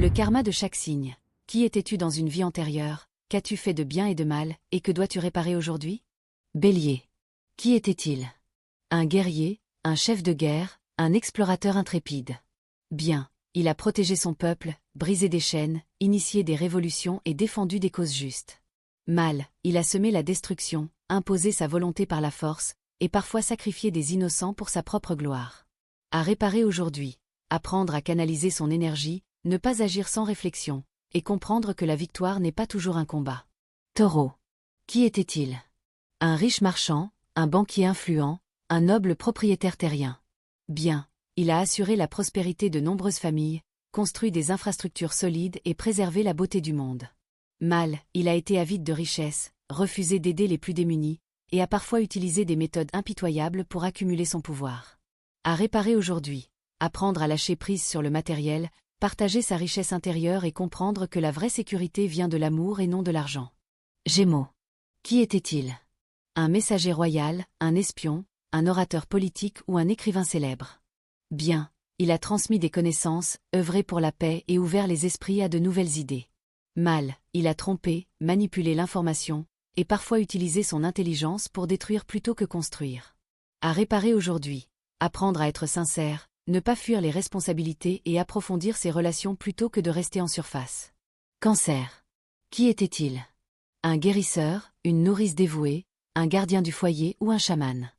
Le karma de chaque signe. Qui étais-tu dans une vie antérieure? Qu'as-tu fait de bien et de mal, et que dois-tu réparer aujourd'hui? Bélier. Qui était-il? Un guerrier, un chef de guerre, un explorateur intrépide. Bien, il a protégé son peuple, brisé des chaînes, initié des révolutions et défendu des causes justes. Mal, il a semé la destruction, imposé sa volonté par la force, et parfois sacrifié des innocents pour sa propre gloire. À réparer aujourd'hui, apprendre à canaliser son énergie, ne pas agir sans réflexion, et comprendre que la victoire n'est pas toujours un combat. Taureau. Qui était-il? Un riche marchand, un banquier influent, un noble propriétaire terrien. Bien, il a assuré la prospérité de nombreuses familles, construit des infrastructures solides et préservé la beauté du monde. Mal, il a été avide de richesses, refusé d'aider les plus démunis, et a parfois utilisé des méthodes impitoyables pour accumuler son pouvoir. À réparer aujourd'hui, apprendre à lâcher prise sur le matériel, partager sa richesse intérieure et comprendre que la vraie sécurité vient de l'amour et non de l'argent. Gémeaux. Qui était-il? Un messager royal, un espion, un orateur politique ou un écrivain célèbre. Bien, il a transmis des connaissances, œuvré pour la paix et ouvert les esprits à de nouvelles idées. Mal, il a trompé, manipulé l'information, et parfois utilisé son intelligence pour détruire plutôt que construire. À réparer aujourd'hui, apprendre à être sincère, ne pas fuir les responsabilités et approfondir ses relations plutôt que de rester en surface. Cancer. Qui était-il? Un guérisseur, une nourrice dévouée, un gardien du foyer ou un chaman.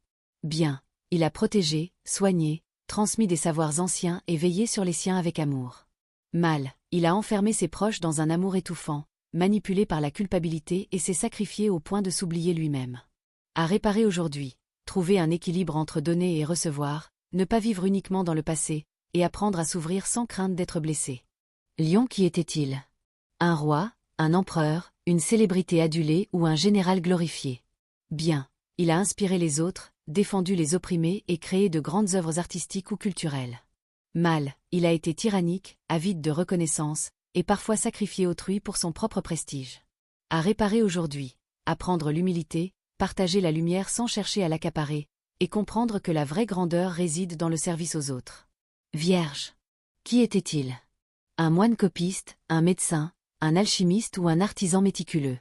Bien, il a protégé, soigné, transmis des savoirs anciens et veillé sur les siens avec amour. Mal, il a enfermé ses proches dans un amour étouffant, manipulé par la culpabilité et s'est sacrifié au point de s'oublier lui-même. À réparer aujourd'hui, trouver un équilibre entre donner et recevoir, ne pas vivre uniquement dans le passé, et apprendre à s'ouvrir sans crainte d'être blessé. Lion. Qui était-il? Un roi, un empereur, une célébrité adulée ou un général glorifié. Bien, il a inspiré les autres, défendu les opprimés et créé de grandes œuvres artistiques ou culturelles. Mal, il a été tyrannique, avide de reconnaissance, et parfois sacrifié autrui pour son propre prestige. À réparer aujourd'hui, apprendre l'humilité, partager la lumière sans chercher à l'accaparer, et comprendre que la vraie grandeur réside dans le service aux autres. Vierge. Qui était-il? Un moine copiste, un médecin, un alchimiste ou un artisan méticuleux.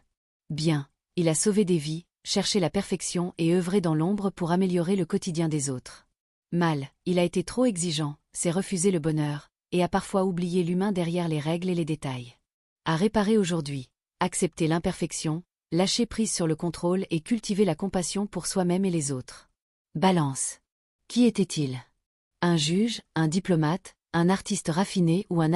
Bien, il a sauvé des vies, cherché la perfection et œuvré dans l'ombre pour améliorer le quotidien des autres. Mal, il a été trop exigeant, s'est refusé le bonheur, et a parfois oublié l'humain derrière les règles et les détails. À réparer aujourd'hui, accepter l'imperfection, lâcher prise sur le contrôle et cultiver la compassion pour soi-même et les autres. Balance. Qui était-il? Un juge, un diplomate, un artiste raffiné ou un